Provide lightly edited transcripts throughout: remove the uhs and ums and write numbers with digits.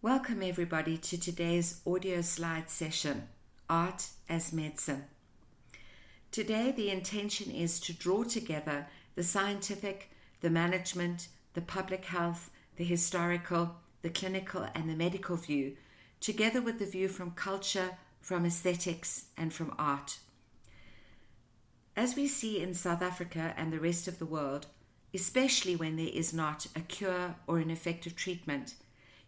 Welcome everybody to today's audio slide session, Art as Medicine. Today the intention is to draw together the scientific, the management, the public health, the historical, the clinical and the medical view, together with the view from culture, from aesthetics and from art. As we see in South Africa and the rest of the world, especially when there is not a cure or an effective treatment,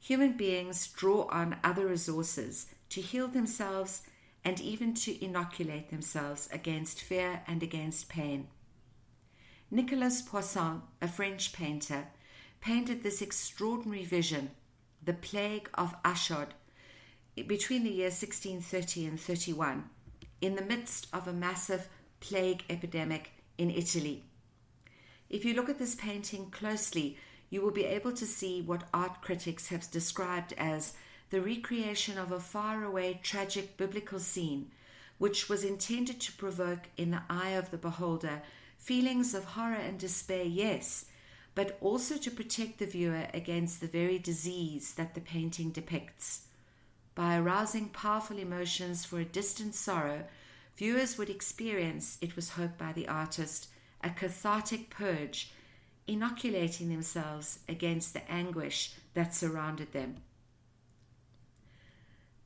human beings draw on other resources to heal themselves and even to inoculate themselves against fear and against pain. Nicolas Poussin, a French painter, painted this extraordinary vision, the plague of Ashod, between the years 1630 and 31, in the midst of a massive plague epidemic in Italy. If you look at this painting closely, you will be able to see what art critics have described as the recreation of a faraway tragic biblical scene, which was intended to provoke in the eye of the beholder feelings of horror and despair, yes, but also to protect the viewer against the very disease that the painting depicts. By arousing powerful emotions for a distant sorrow, viewers would experience, it was hoped by the artist, a cathartic purge, inoculating themselves against the anguish that surrounded them.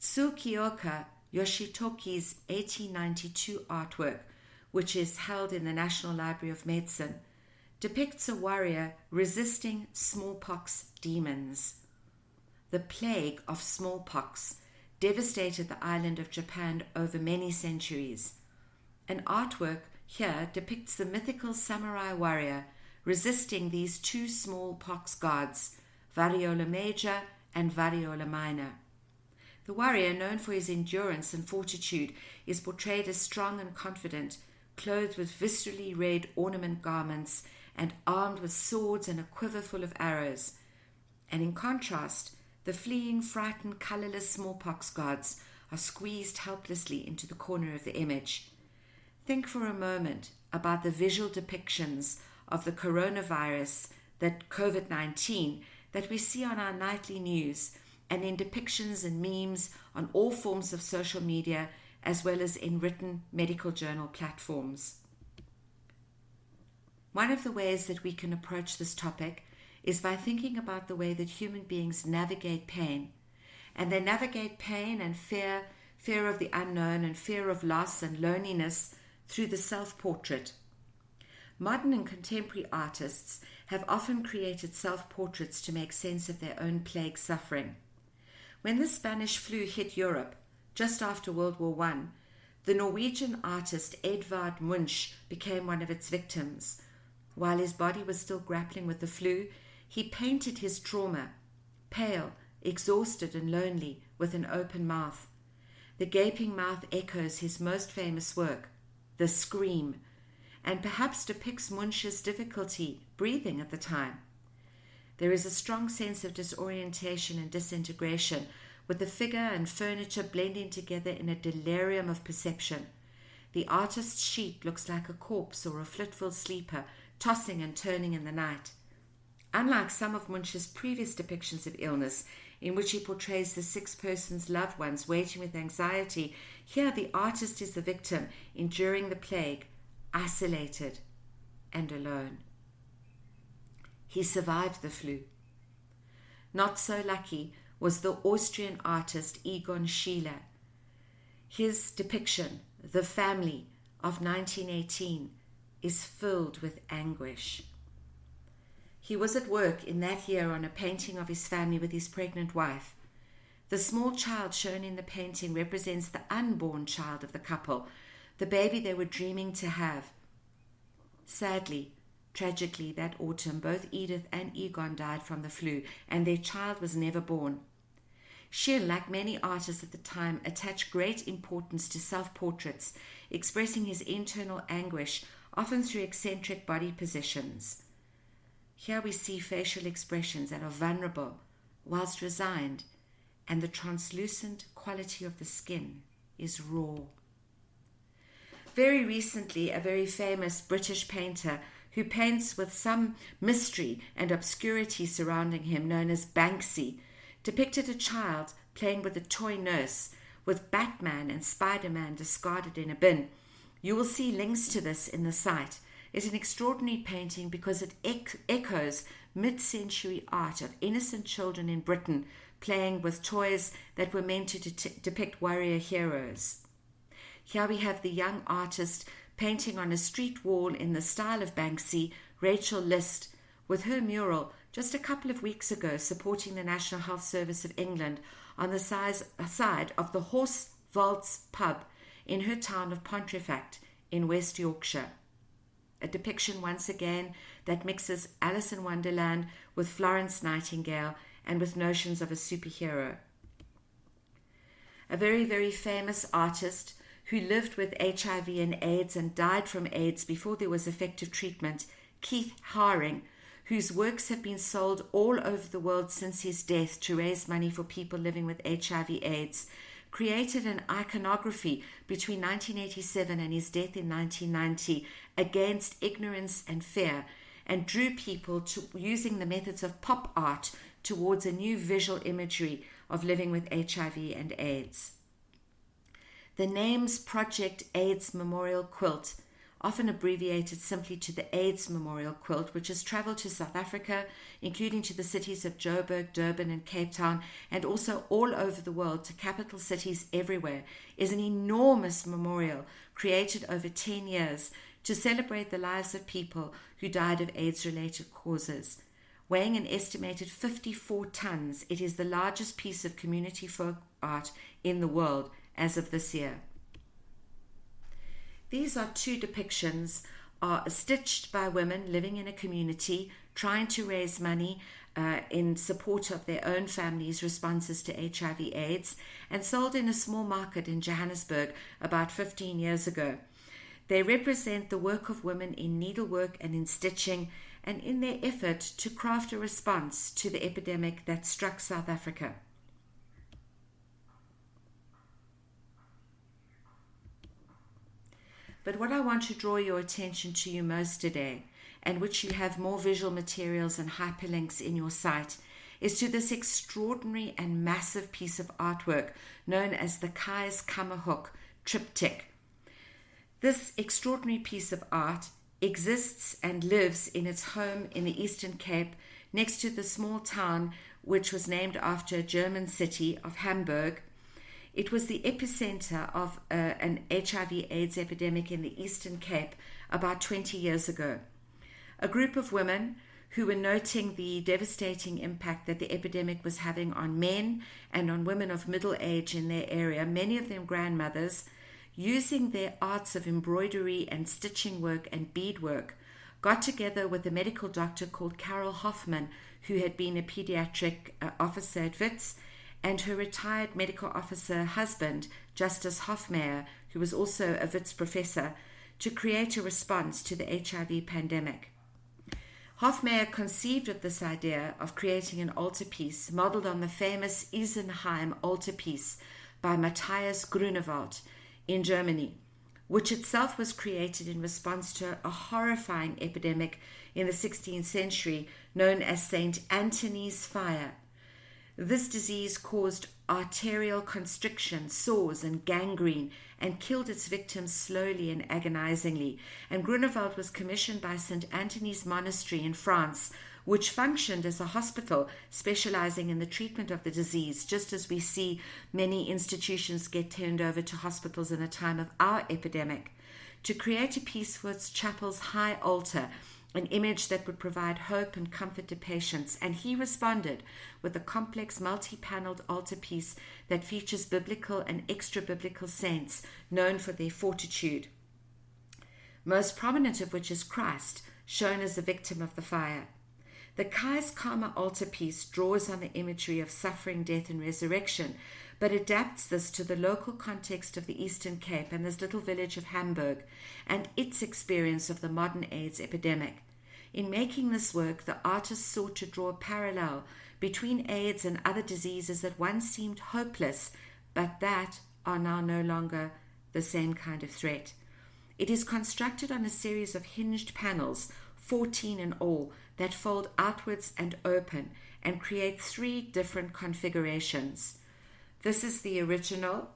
Tsukioka Yoshitoki's 1892 artwork, which is held in the National Library of Medicine, depicts a warrior resisting smallpox demons. The plague of smallpox devastated the island of Japan over many centuries. An artwork here depicts the mythical samurai warrior resisting these two smallpox gods, Variola Major and Variola Minor. The warrior, known for his endurance and fortitude, is portrayed as strong and confident, clothed with viscerally red ornament garments and armed with swords and a quiver full of arrows. And in contrast, the fleeing, frightened, colorless smallpox gods are squeezed helplessly into the corner of the image. Think for a moment about the visual depictions of the coronavirus, that COVID-19, that we see on our nightly news and in depictions and memes on all forms of social media, as well as in written medical journal platforms. One of the ways that we can approach this topic is by thinking about the way that human beings navigate pain. And they navigate pain and fear of the unknown and fear of loss and loneliness through the self-portrait. Modern and contemporary artists have often created self-portraits to make sense of their own plague suffering. When the Spanish flu hit Europe, just after World War I, the Norwegian artist Edvard Munch became one of its victims. While his body was still grappling with the flu, he painted his trauma, pale, exhausted and lonely, with an open mouth. The gaping mouth echoes his most famous work, The Scream, and perhaps depicts Munch's difficulty breathing at the time. There is a strong sense of disorientation and disintegration, with the figure and furniture blending together in a delirium of perception. The artist's sheet looks like a corpse or a fitful sleeper, tossing and turning in the night. Unlike some of Munch's previous depictions of illness, in which he portrays the sick person's loved ones waiting with anxiety, here the artist is the victim, enduring the plague, isolated and alone. He survived the flu. Not so lucky was the Austrian artist Egon Schiele. His depiction, The Family, of 1918, is filled with anguish. He was at work in that year on a painting of his family with his pregnant wife. The small child shown in the painting represents the unborn child of the couple, the baby they were dreaming to have. Sadly, tragically, that autumn, both Edith and Egon died from the flu, and their child was never born. Schiele, like many artists at the time, attached great importance to self-portraits, expressing his internal anguish, often through eccentric body positions. Here we see facial expressions that are vulnerable, whilst resigned, and the translucent quality of the skin is raw. Very recently, a very famous British painter who paints with some mystery and obscurity surrounding him, known as Banksy, depicted a child playing with a toy nurse with Batman and Spider-Man discarded in a bin. You will see links to this in the site. It's an extraordinary painting because it echoes mid-century art of innocent children in Britain playing with toys that were meant to depict warrior heroes. Here we have the young artist painting on a street wall in the style of Banksy, Rachel List, with her mural just a couple of weeks ago supporting the National Health Service of England on the side of the Horse Vaults pub in her town of Pontefract in West Yorkshire. A depiction once again that mixes Alice in Wonderland with Florence Nightingale and with notions of a superhero. A very, very famous artist who lived with HIV and AIDS and died from AIDS before there was effective treatment, Keith Haring, whose works have been sold all over the world since his death to raise money for people living with HIV/AIDS, created an iconography between 1987 and his death in 1990 against ignorance and fear, and drew people to using the methods of pop art towards a new visual imagery of living with HIV and AIDS. The names Project AIDS Memorial Quilt, often abbreviated simply to the AIDS Memorial Quilt, which has traveled to South Africa, including to the cities of Joburg, Durban, and Cape Town, and also all over the world to capital cities everywhere, is an enormous memorial created over 10 years to celebrate the lives of people who died of AIDS-related causes. Weighing an estimated 54 tons, it is the largest piece of community folk art in the world as of this year. These are two depictions stitched by women living in a community trying to raise money in support of their own families' responses to HIV/AIDS, and sold in a small market in Johannesburg about 15 years ago. They represent the work of women in needlework and in stitching, and in their effort to craft a response to the epidemic that struck South Africa. But what I want to draw your attention to most today, and which you have more visual materials and hyperlinks in your site, is to this extraordinary and massive piece of artwork known as the Kai's Kammerhoek triptych. This extraordinary piece of art exists and lives in its home in the Eastern Cape, next to the small town which was named after a German city of Hamburg. It was the epicenter of an HIV/AIDS epidemic in the Eastern Cape about 20 years ago. A group of women who were noting the devastating impact that the epidemic was having on men and on women of middle age in their area, many of them grandmothers, using their arts of embroidery and stitching work and beadwork, got together with a medical doctor called Carol Hoffman, who had been a pediatric officer at Wits, and her retired medical officer husband, Justus Hofmeyr, who was also a Wits professor, to create a response to the HIV pandemic. Hofmeyr conceived of this idea of creating an altarpiece modeled on the famous Isenheim altarpiece by Matthias Grunewald in Germany, which itself was created in response to a horrifying epidemic in the 16th century known as St. Anthony's fire. This disease caused arterial constriction, sores, and gangrene, and killed its victims slowly and agonizingly. And Grunewald was commissioned by St. Anthony's Monastery in France, which functioned as a hospital specializing in the treatment of the disease, just as we see many institutions get turned over to hospitals in the time of our epidemic, to create a piece for its chapel's high altar, an image that would provide hope and comfort to patients. And he responded with a complex multi-paneled altarpiece that features biblical and extra-biblical saints known for their fortitude, most prominent of which is Christ, shown as a victim of the fire. The Kai's Karma altarpiece draws on the imagery of suffering, death, and resurrection, but adapts this to the local context of the Eastern Cape and this little village of Hamburg and its experience of the modern AIDS epidemic. In making this work, the artist sought to draw a parallel between AIDS and other diseases that once seemed hopeless, but that are now no longer the same kind of threat. It is constructed on a series of hinged panels, 14 in all, that fold outwards and open, and create 3 different configurations. This is the original,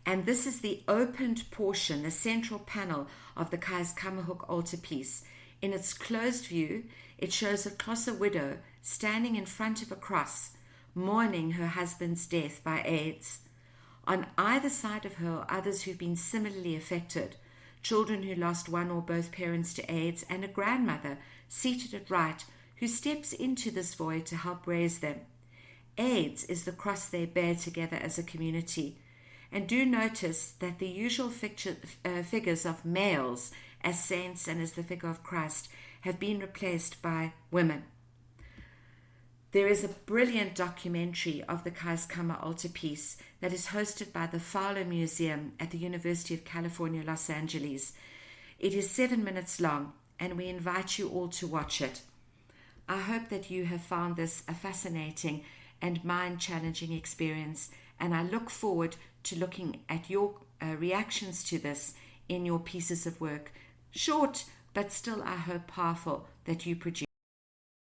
and this is the opened portion, the central panel of the Kais Kammerhoek altarpiece. In its closed view, it shows a Xhosa widow standing in front of a cross, mourning her husband's death by AIDS. On either side of her are others who've been similarly affected, children who lost one or both parents to AIDS, and a grandmother seated at right who steps into this void to help raise them. AIDS is the cross they bear together as a community. And do notice that the usual figures of males as saints and as the figure of Christ have been replaced by women. There is a brilliant documentary of the Kais Kammer altarpiece that is hosted by the Fowler Museum at the University of California, Los Angeles. It is 7 minutes long, and we invite you all to watch it. I hope that you have found this a fascinating and mind-challenging experience, and I look forward to looking at your reactions to this in your pieces of work, short but still, I hope, powerful, that you produce.